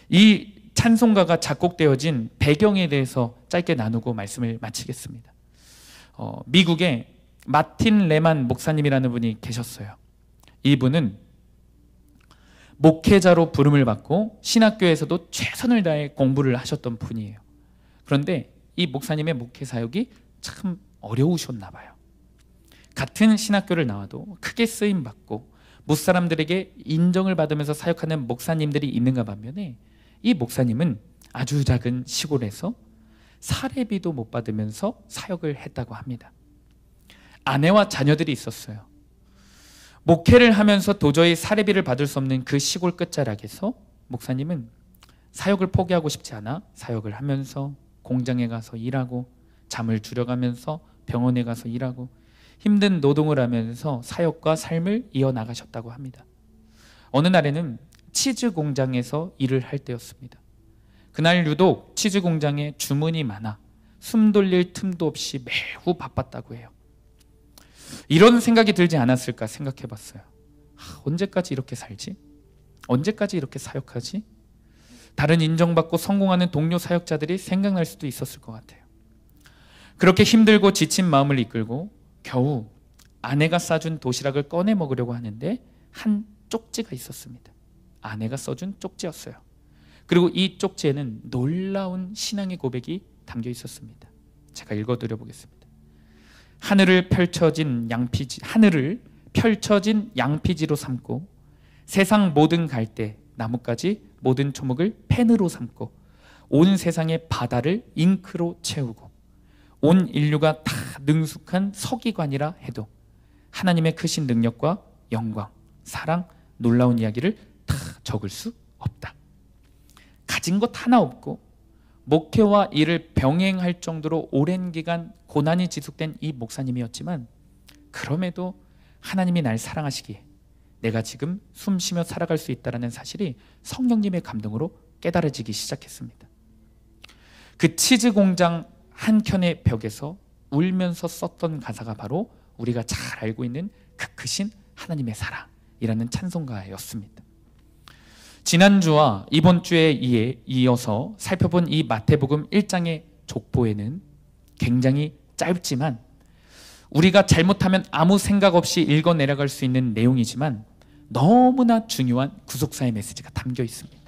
이 찬송가가 작곡되어진 배경에 대해서 짧게 나누고 말씀을 마치겠습니다. 미국에 마틴 레만 목사님이라는 분이 계셨어요. 이분은 목회자로 부름을 받고 신학교에서도 최선을 다해 공부를 하셨던 분이에요. 그런데 이 목사님의 목회 사역이 참 어려우셨나 봐요. 같은 신학교를 나와도 크게 쓰임받고 무사람들에게 인정을 받으면서 사역하는 목사님들이 있는가 반면에 이 목사님은 아주 작은 시골에서 사례비도 못 받으면서 사역을 했다고 합니다. 아내와 자녀들이 있었어요. 목회를 하면서 도저히 사례비를 받을 수 없는 그 시골 끝자락에서 목사님은 사역을 포기하고 싶지 않아 사역을 하면서 공장에 가서 일하고 잠을 줄여가면서 병원에 가서 일하고 힘든 노동을 하면서 사역과 삶을 이어나가셨다고 합니다. 어느 날에는 치즈 공장에서 일을 할 때였습니다. 그날 유독 치즈 공장에 주문이 많아 숨 돌릴 틈도 없이 매우 바빴다고 해요. 이런 생각이 들지 않았을까 생각해 봤어요. 언제까지 이렇게 살지? 언제까지 이렇게 사역하지? 다른 인정받고 성공하는 동료 사역자들이 생각날 수도 있었을 것 같아요. 그렇게 힘들고 지친 마음을 이끌고 겨우 아내가 싸준 도시락을 꺼내 먹으려고 하는데 한 쪽지가 있었습니다. 아내가 써준 쪽지였어요. 그리고 이 쪽지에는 놀라운 신앙의 고백이 담겨 있었습니다. 제가 읽어드려 보겠습니다. 하늘을 펼쳐진 양피지로 삼고 세상 모든 갈대, 나뭇가지, 모든 초목을 펜으로 삼고 온 세상의 바다를 잉크로 채우고 온 인류가 다 능숙한 서기관이라 해도 하나님의 크신 능력과 영광, 사랑, 놀라운 이야기를 다 적을 수 없다. 가진 것 하나 없고 목회와 일을 병행할 정도로 오랜 기간 고난이 지속된 이 목사님이었지만 그럼에도 하나님이 날 사랑하시기에 내가 지금 숨쉬며 살아갈 수 있다는 사실이 성령님의 감동으로 깨달아지기 시작했습니다. 그 치즈 공장 한켠의 벽에서 울면서 썼던 가사가 바로 우리가 잘 알고 있는 그 크신 하나님의 사랑이라는 찬송가였습니다. 지난주와 이번 주에 이어서 살펴본 이 마태복음 1장의 족보에는 굉장히 짧지만 우리가 잘못하면 아무 생각 없이 읽어 내려갈 수 있는 내용이지만 너무나 중요한 구속사의 메시지가 담겨 있습니다.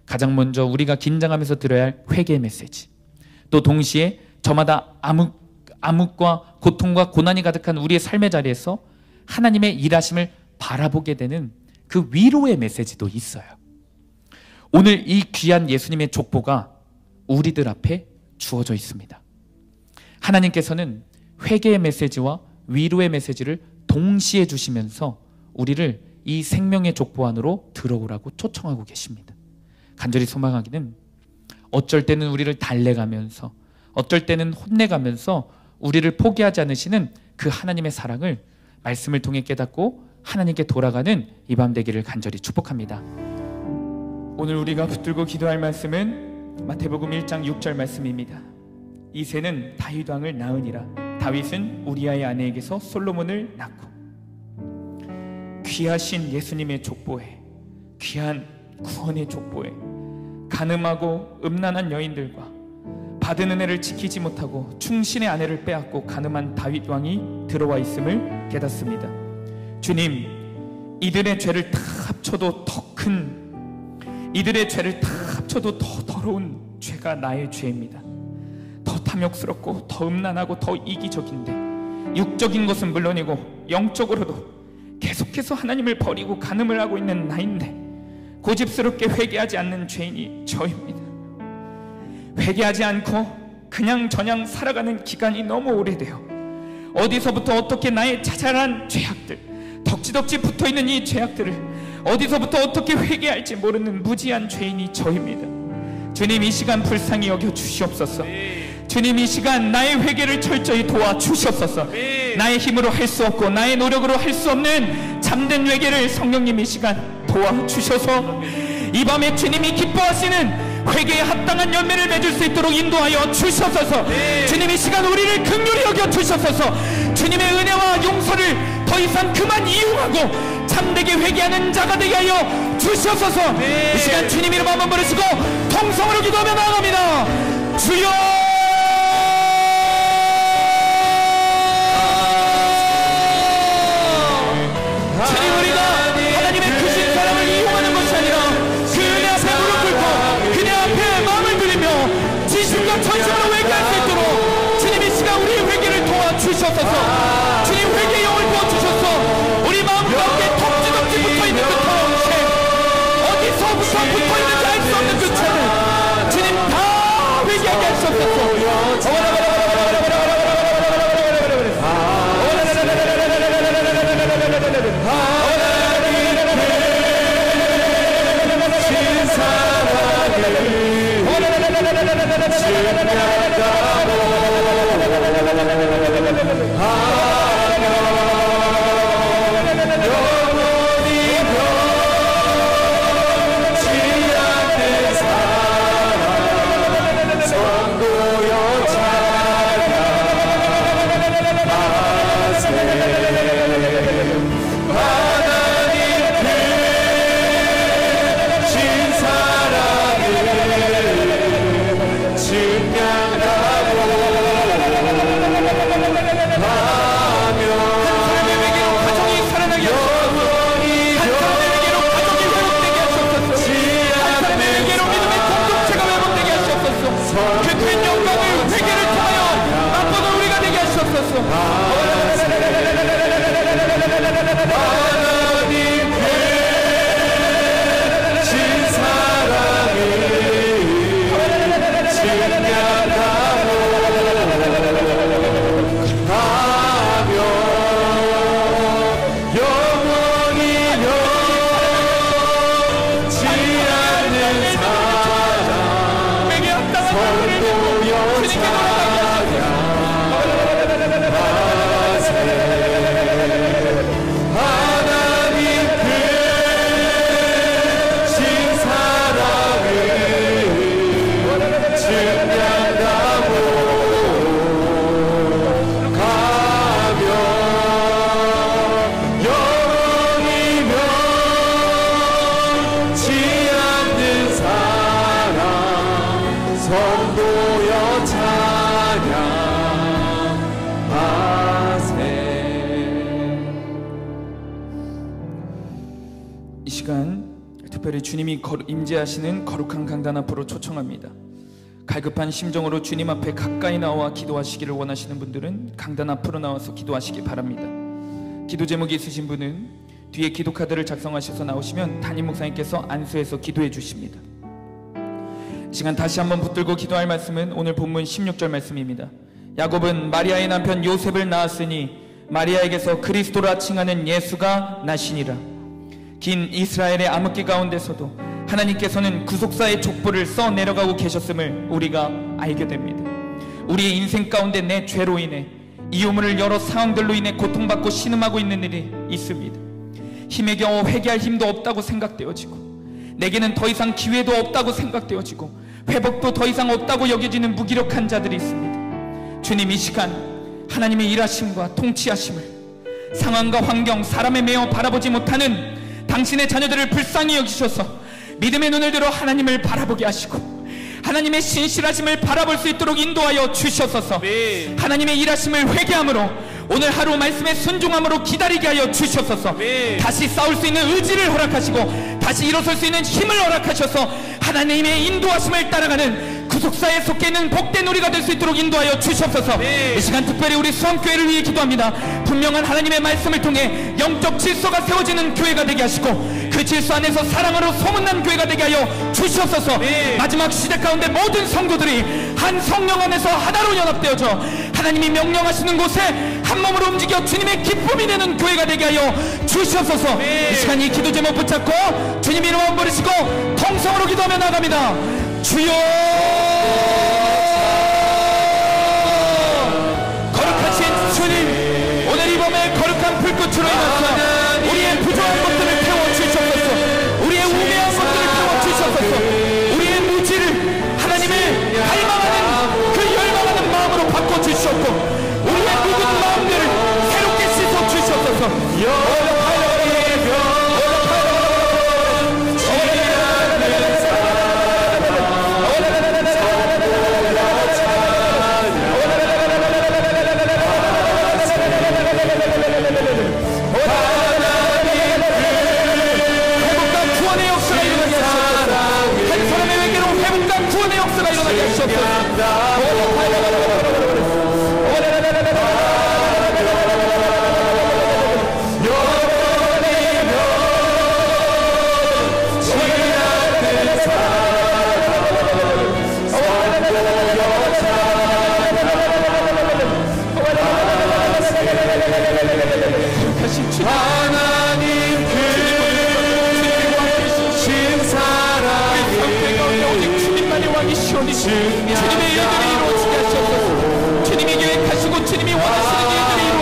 가장 먼저 우리가 긴장하면서 들어야 할 회개의 메시지, 또 동시에 저마다 암흑과 고통과 고난이 가득한 우리의 삶의 자리에서 하나님의 일하심을 바라보게 되는 그 위로의 메시지도 있어요. 오늘 이 귀한 예수님의 족보가 우리들 앞에 주어져 있습니다. 하나님께서는 회개의 메시지와 위로의 메시지를 동시에 주시면서 우리를 이 생명의 족보 안으로 들어오라고 초청하고 계십니다. 간절히 소망하기는 어쩔 때는 우리를 달래가면서 어쩔 때는 혼내가면서 우리를 포기하지 않으시는 그 하나님의 사랑을 말씀을 통해 깨닫고 하나님께 돌아가는 이 밤 되기를 간절히 축복합니다. 오늘 우리가 붙들고 기도할 말씀은 마태복음 1장 6절 말씀입니다. 이새는 다윗 왕을 낳으니라. 다윗은 우리아의 아내에게서 솔로몬을 낳고. 귀하신 예수님의 족보에, 귀한 구원의 족보에 간음하고 음란한 여인들과 받은 은혜를 지키지 못하고 충신의 아내를 빼앗고 간음한 다윗 왕이 들어와 있음을 깨닫습니다. 주님, 이들의 죄를 다 합쳐도 더 더러운 죄가 나의 죄입니다. 더 탐욕스럽고 더 음란하고 더 이기적인데 육적인 것은 물론이고 영적으로도 계속해서 하나님을 버리고 간음을 하고 있는 나인데 고집스럽게 회개하지 않는 죄인이 저입니다. 회개하지 않고 그냥 저냥 살아가는 기간이 너무 오래돼요. 어디서부터 어떻게 나의 자잘한 죄악들, 덕지덕지 붙어있는 이 죄악들을 어디서부터 어떻게 회개할지 모르는 무지한 죄인이 저입니다. 주님, 이 시간 불쌍히 여겨 주시옵소서. 주님, 이 시간 나의 회개를 철저히 도와주시옵소서. 나의 힘으로 할 수 없고 나의 노력으로 할 수 없는 참된 회개를 성령님 이 시간 도와주셔서 이 밤에 주님이 기뻐하시는 회개에 합당한 열매를 맺을 수 있도록 인도하여 주셔서 주님, 이 시간 우리를 긍휼히 여겨 주셔서 주님의 은혜와 용서를 더 이상 그만 이용하고 참되게 회개하는 자가 되게 하여 주셔서 이 시간 주님 이름 한번 부르시고 통성으로 기도하며 나아갑니다. 주여, 주님, 우리가 하나님의 크신 사랑을 이용하는 것이 아니라 그 은혜 앞에 무릎 꿇고 그네 앞에 마음을 들이며 진심과 전심으로 회개할 수 있도록 주님 이 시간 우리의 회개를 도와주셔서 주님 회개의 영을 부어주셔서 우리 마음 가운데 덕지덕지 붙어있는 그 더러운 죄, 어디서부터 붙어있는지 알 수 없는 그 죄를 주님 다 회개하게 하셔서 특별히 주님이 임재하시는 거룩한 강단 앞으로 초청합니다. 갈급한 심정으로 주님 앞에 가까이 나와 기도하시기를 원하시는 분들은 강단 앞으로 나와서 기도하시기 바랍니다. 기도 제목이 있으신 분은 뒤에 기도 카드를 작성하셔서 나오시면 담임 목사님께서 안수해서 기도해 주십니다. 이 시간 다시 한번 붙들고 기도할 말씀은 오늘 본문 16절 말씀입니다. 야곱은 마리아의 남편 요셉을 낳았으니 마리아에게서 그리스도라 칭하는 예수가 나시니라. 긴 이스라엘의 암흑기 가운데서도 하나님께서는 구속사의 족보를 써 내려가고 계셨음을 우리가 알게 됩니다. 우리의 인생 가운데 내 죄로 인해 이 우물을 여러 상황들로 인해 고통받고 신음하고 있는 일이 있습니다. 힘에 겨워 회개할 힘도 없다고 생각되어지고, 내게는 더 이상 기회도 없다고 생각되어지고, 회복도 더 이상 없다고 여겨지는 무기력한 자들이 있습니다. 주님, 이 시간 하나님의 일하심과 통치하심을 상황과 환경, 사람에 매어 바라보지 못하는 당신의 자녀들을 불쌍히 여기셔서 믿음의 눈을 들어 하나님을 바라보게 하시고 하나님의 신실하심을 바라볼 수 있도록 인도하여 주셔서서 하나님의 일하심을 회개함으로 오늘 하루 말씀에 순종함으로 기다리게 하여 주셔서서 다시 싸울 수 있는 의지를 허락하시고 다시 일어설 수 있는 힘을 허락하셔서 하나님의 인도하심을 따라가는 구속사에 속해 있는 복된 우리가 될 수 있도록 인도하여 주시옵소서. 이 시간 특별히 우리 수원교회를 위해 기도합니다. 분명한 하나님의 말씀을 통해 영적 질서가 세워지는 교회가 되게 하시고 그 질서 안에서 사랑으로 소문난 교회가 되게 하여 주시옵소서. 마지막 시대 가운데 모든 성도들이 한 성령 안에서 하나로 연합되어져 하나님이 명령하시는 곳에 한 몸으로 움직여 주님의 기쁨이 되는 교회가 되게 하여 주시옵소서. 이 시간 이 기도 제목 붙잡고 주님 이름 한번 부르시고 통성으로 기도하며 나갑니다. 주여, 거룩하신 주님, 오늘 이 밤에 거룩한 불꽃으로 인하여 우리의 부족한 것들을 태워주셔서, 우리의 우매한 것들을 태워주셔서, 우리의 무지를 하나님의 갈망하는 그 열망하는 마음으로 바꿔주셨고 우리의 묵은 마음들을 새롭게 씻어주셔서 주님의 일들이 이루어지게 하시옵소서. 주님이 계획하시고 주님이 원하시는 일들이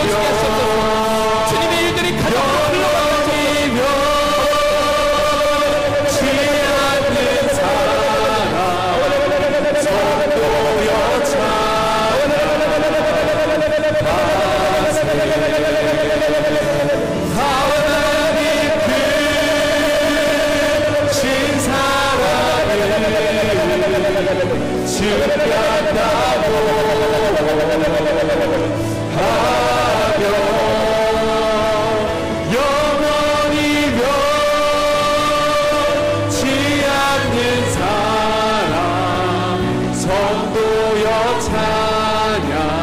성도여 찬양